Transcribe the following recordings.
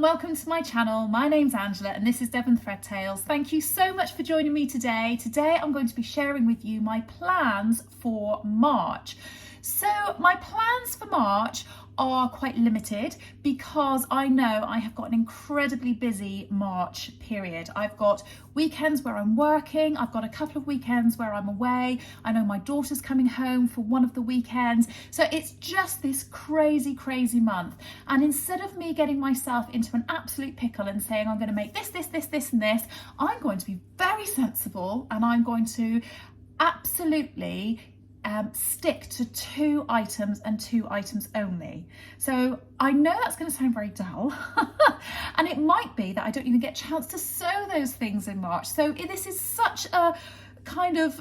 and welcome to my channel. My name's Angela and this is Devon Thread Tales. Thank you so much for joining me today. Today I'm going to be sharing with you my plans for March. So my plans for March are quite limited because I know I have got an incredibly busy March period. I've got weekends where I'm working, I've got a couple of weekends where I'm away, I know my daughter's coming home for one of the weekends, so it's just this crazy month. And instead of me getting myself into an absolute pickle and saying I'm going to make this and this, I'm going to be very sensible and I'm going to absolutely stick to 2 items and 2 items only. So I know that's going to sound very dull and it might be that I don't even get a chance to sew those things in March. So this is such a kind of,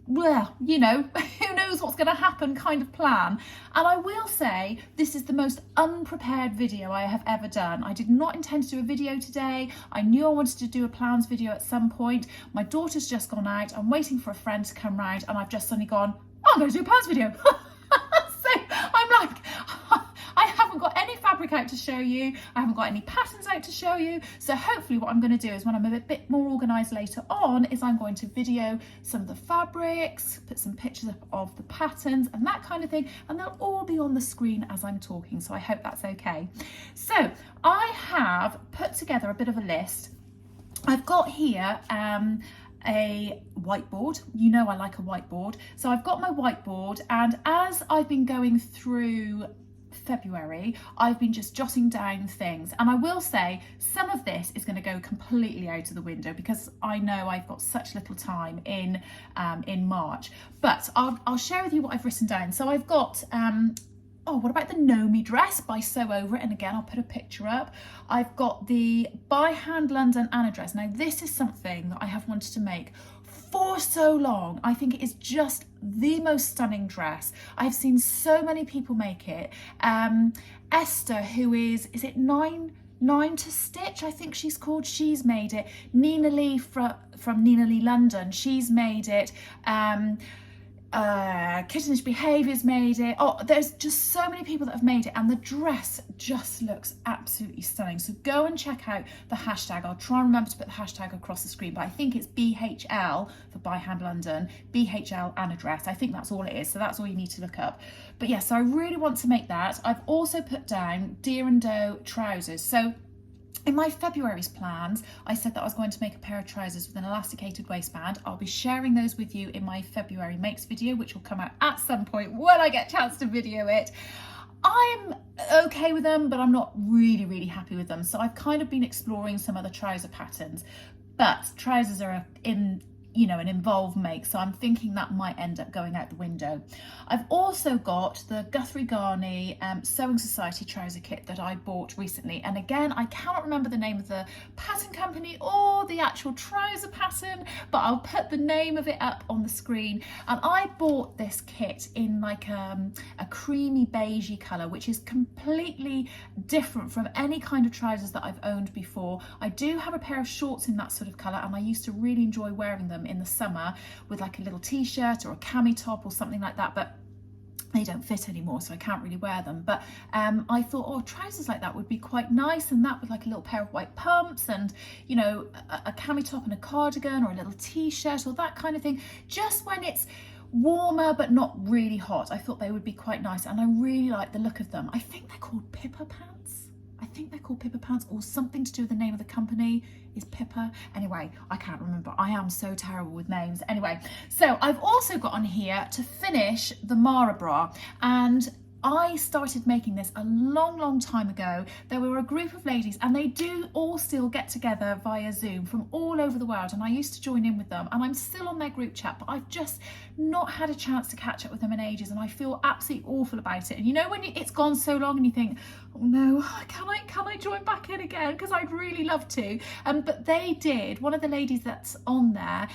well, you know, who knows what's going to happen kind of plan. And I will say this is the most unprepared video I have ever done. I did not intend to do a video today. I knew I wanted to do a plans video at some point. My daughter's just gone out. I'm waiting for a friend to come round and I've just suddenly gone, I'm going to do a plans video. So I'm like, I haven't got any fabric out to show you. I haven't got any patterns out to show you. So hopefully what I'm going to do is when I'm a bit more organised later on is I'm going to video some of the fabrics, put some pictures up of the patterns and that kind of thing. And they'll all be on the screen as I'm talking. So I hope that's okay. So I have put together a bit of a list. I've got here a whiteboard. You know I like a whiteboard. So I've got my whiteboard, and as I've been going through February, I've been just jotting down things, and I will say some of this is going to go completely out of the window because I know I've got such little time in March, but I'll share with you what I've written down. So I've got oh, what about the Know Me dress by Sew Over It? And again, I'll put a picture up. I've got the By Hand London Anna dress. Now, this is something that I have wanted to make for so long. I think it is just the most stunning dress. I've seen so many people make it. Esther, who is it Nine to Stitch, I think she's called, she's made it. Nina Lee from Nina Lee London, she's made it. Kittenish Behaviour's made it. Oh, there's just so many people that have made it, and the dress just looks absolutely stunning. So go and check out the hashtag. I'll try and remember to put the hashtag across the screen, but I think it's BHL for By Hand London, BHL Anna dress. I think that's all it is, so that's all you need to look up. But yes, so I really want to make that. I've also put down Deer and Doe trousers. So in my February's plans, I said that I was going to make a pair of trousers with an elasticated waistband. I'll be sharing those with you in my February makes video, which will come out at some point when I get a chance to video it. I'm okay with them, but I'm not really happy with them. So I've kind of been exploring some other trouser patterns, but trousers are in, you know, an involved make, so I'm thinking that might end up going out the window. I've also got the Guthrie Garney Sewing Society trouser kit that I bought recently, and again I cannot remember the name of the pattern company or the actual trouser pattern, but I'll put the name of it up on the screen. And I bought this kit in like a creamy beigey colour, which is completely different from any kind of trousers that I've owned before. I do have a pair of shorts in that sort of colour, and I used to really enjoy wearing them in the summer with like a little t-shirt or a cami top or something like that, but they don't fit anymore, so I can't really wear them. But I thought, oh, trousers like that would be quite nice, and that with like a little pair of white pumps and, you know, a cami top and a cardigan or a little t-shirt or that kind of thing, just when it's warmer but not really hot. I thought they would be quite nice, and I really like the look of them. I think they're called Pippa pants. I think they're called Pippa pants, or something to do with the name of the company is Pippa. Anyway, I can't remember. I am so terrible with names. Anyway, so I've also got on here to finish the Mara bra, and I started making this a long time ago. There were a group of ladies, and they do all still get together via Zoom from all over the world, and I used to join in with them, and I'm still on their group chat, but I've just not had a chance to catch up with them in ages, and I feel absolutely awful about it. And you know when it's gone so long and you think, oh no, can I join back in again, because I'd really love to. But they did. One of the ladies that's on there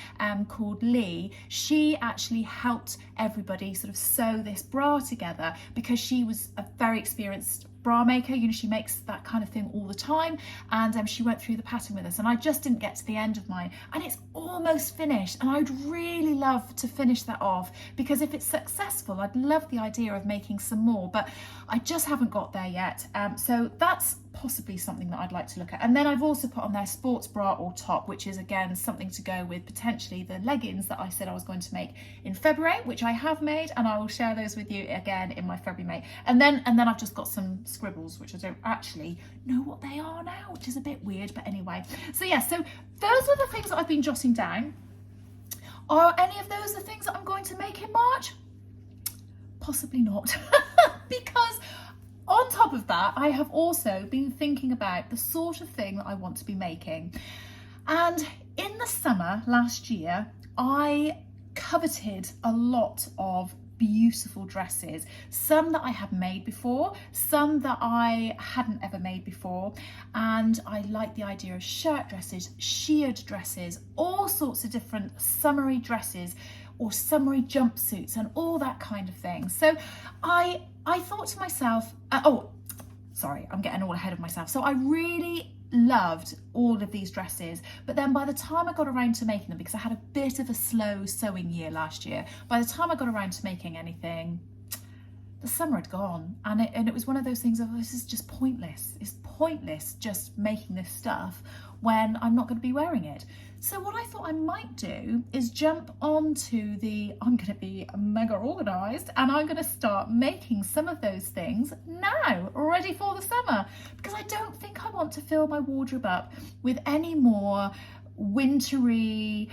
called Lee, she actually helped everybody sort of sew this bra together because she was a very experienced bra maker. You know, she makes that kind of thing all the time, and she went through the pattern with us, and I just didn't get to the end of mine, and it's almost finished, and I'd really love to finish that off, because if it's successful, I'd love the idea of making some more, but I just haven't got there yet. So that's possibly something that I'd like to look at. And then I've also put on there sports bra or top, which is again something to go with potentially the leggings that I said I was going to make in February, which I have made, and I will share those with you again in my February make. And then I've just got some scribbles, which I don't actually know what they are now, which is a bit weird, but anyway. So yeah, so those are the things that I've been jotting down. Are any of those the things that I'm going to make in March? Possibly not. Because on top of that, I have also been thinking about the sort of thing that I want to be making. And in the summer last year, I coveted a lot of beautiful dresses, some that I had made before, some that I hadn't ever made before, and I like the idea of shirt dresses, sheared dresses, all sorts of different summery dresses or summery jumpsuits and all that kind of thing. So I thought to myself, sorry, I'm getting all ahead of myself. So I really loved all of these dresses, but then by the time I got around to making them, because I had a bit of a slow sewing year last year, by the time I got around to making anything, the summer had gone, and it was one of those things of, this is just pointless. It's pointless just making this stuff when I'm not going to be wearing it. So what I thought I might do is jump onto I'm going to be mega organised, and I'm going to start making some of those things now, ready for the summer, because I don't think I want to fill my wardrobe up with any more wintry,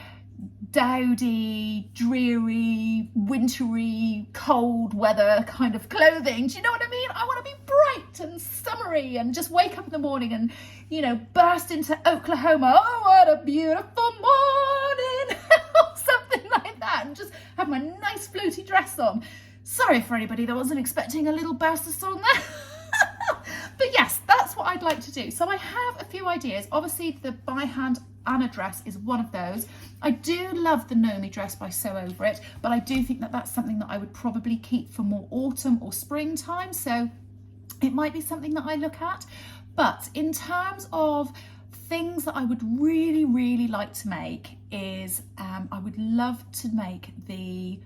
dowdy, dreary, wintry, cold weather kind of clothing. Do you know what I mean? I want to be bright and summery and just wake up in the morning and, you know, burst into Oklahoma. Oh, what a beautiful morning. Or something like that, and just have my nice floaty dress on. Sorry for anybody that wasn't expecting a little burst of song there. But yes, that's what I'd like to do. So I have a few ideas. Obviously, the by hand Anna dress is one of those. I do love the Nomi dress by Sew Over It, but I do think that that's something that I would probably keep for more autumn or springtime. So it might be something that I look at. But in terms of things that I would really, really like to make is I would love to make the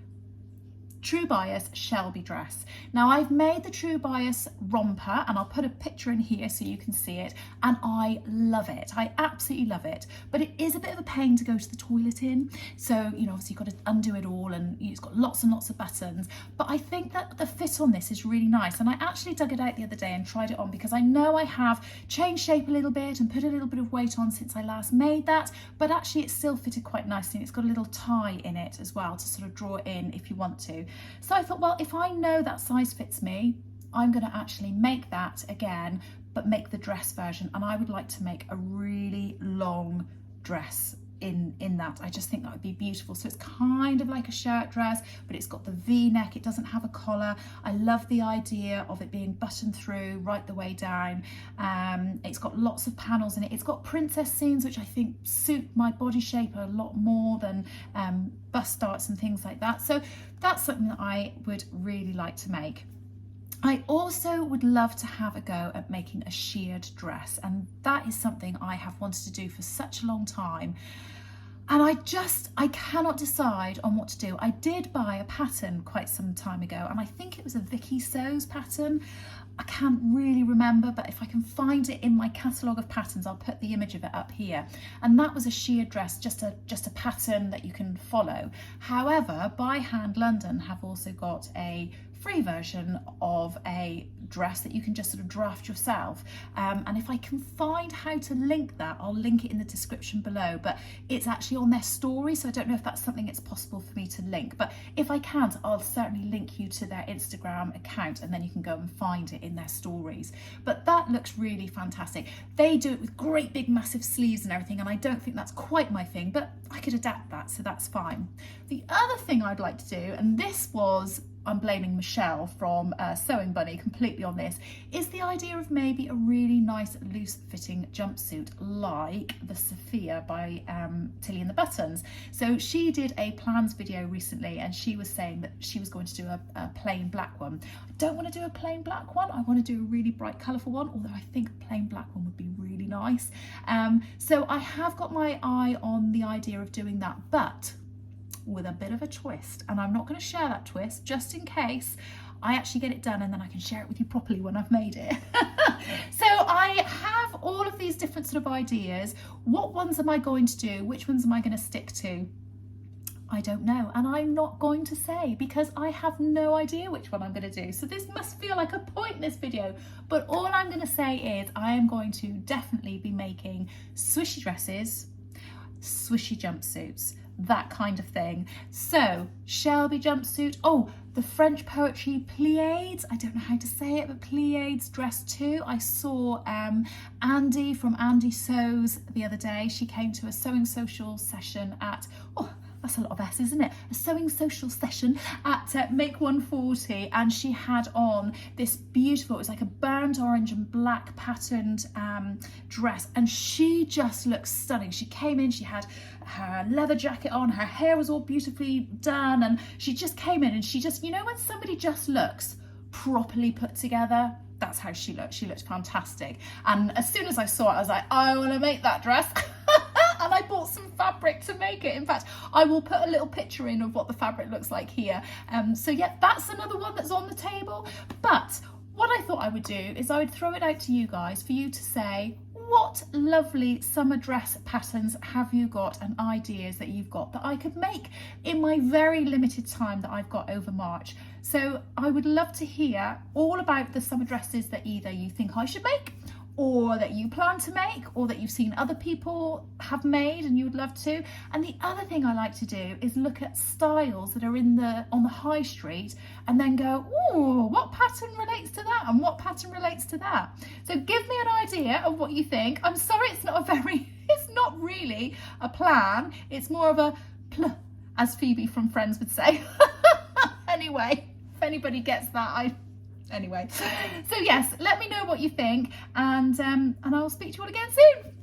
True Bias Shelby dress. Now I've made the True Bias romper, and I'll put a picture in here so you can see it, and I love it. I absolutely love it, but it is a bit of a pain to go to the toilet in. So, you know, obviously you've got to undo it all, and it's got lots and lots of buttons, but I think that the fit on this is really nice. And I actually dug it out the other day and tried it on, because I know I have changed shape a little bit and put a little bit of weight on since I last made that, but actually it still fitted quite nicely, and it's got a little tie in it as well to sort of draw it in if you want to. So I thought, well, if I know that size fits me, I'm going to actually make that again, but make the dress version. And I would like to make a really long dress in that. I just think that would be beautiful. So it's kind of like a shirt dress, but it's got the V-neck. It doesn't have a collar. I love the idea of it being buttoned through right the way down. It's got lots of panels in it. It's got princess seams, which I think suit my body shape a lot more than bust darts and things like that. So that's something that I would really like to make. I also would love to have a go at making a sheared dress, and that is something I have wanted to do for such a long time, and I cannot decide on what to do. I did buy a pattern quite some time ago, and I think it was a Vicky Sews pattern. I can't really remember, but if I can find it in my catalogue of patterns, I'll put the image of it up here. And that was a sheared dress, just a pattern that you can follow. However, By Hand London have also got a free version of a dress that you can just sort of draft yourself, and if I can find how to link that, I'll link it in the description below. But it's actually on their story, so I don't know if that's something it's possible for me to link, but if I can't, I'll certainly link you to their Instagram account, and then you can go and find it in their stories. But that looks really fantastic. They do it with great big massive sleeves and everything, and I don't think that's quite my thing, but I could adapt that, so that's fine. The other thing I'd like to do, and this was, I'm blaming Michelle from Sewing Bunny completely on this, is the idea of maybe a really nice loose fitting jumpsuit like the Sophia by Tilly and the Buttons. So she did a plans video recently, and she was saying that she was going to do a plain black one. I don't want to do a plain black one, I want to do a really bright colourful one, although I think a plain black one would be really nice. So I have got my eye on the idea of doing that, but with a bit of a twist, and I'm not going to share that twist just in case. I actually get it done, and then I can share it with you properly when I've made it. So I have all of these different sort of ideas. What ones am I going to do? Which ones am I going to stick to? I don't know, and I'm not going to say, because I have no idea which one I'm going to do. So this must feel like a pointless video, but all I'm going to say is I am going to definitely be making swishy dresses, swishy jumpsuits, that kind of thing. So Shelby jumpsuit, oh, the French poetry pliades, I don't know how to say it, but pliades dress too. I saw Andy from Andy Sews the other day. She came to a sewing social session at, oh, that's a lot of S, isn't it? A sewing social session at Make 140, and she had on this beautiful, it was like a burnt orange and black patterned dress, and she just looked stunning. She came in, she had her leather jacket on, her hair was all beautifully done, and she just came in and she just, you know when somebody just looks properly put together? That's how she looked. She looked fantastic. And as soon as I saw it, I was like, I want to make that dress. And I bought some fabric to make it. In fact, I will put a little picture in of what the fabric looks like here. So yeah, that's another one that's on the table. But what I thought I would do is I would throw it out to you guys for you to say, what lovely summer dress patterns have you got and ideas that you've got that I could make in my very limited time that I've got over March. So I would love to hear all about the summer dresses that either you think I should make, or that you plan to make, or that you've seen other people have made and you would love to. And the other thing I like to do is look at styles that are on the high street and then go, ooh, what pattern relates to that and what pattern relates to that? So give me an idea of what you think. I'm sorry, it's not really a plan. It's more of a pl, as Phoebe from Friends would say. Anyway, if anybody gets that, Anyway, so yes, let me know what you think, and I'll speak to you all again soon.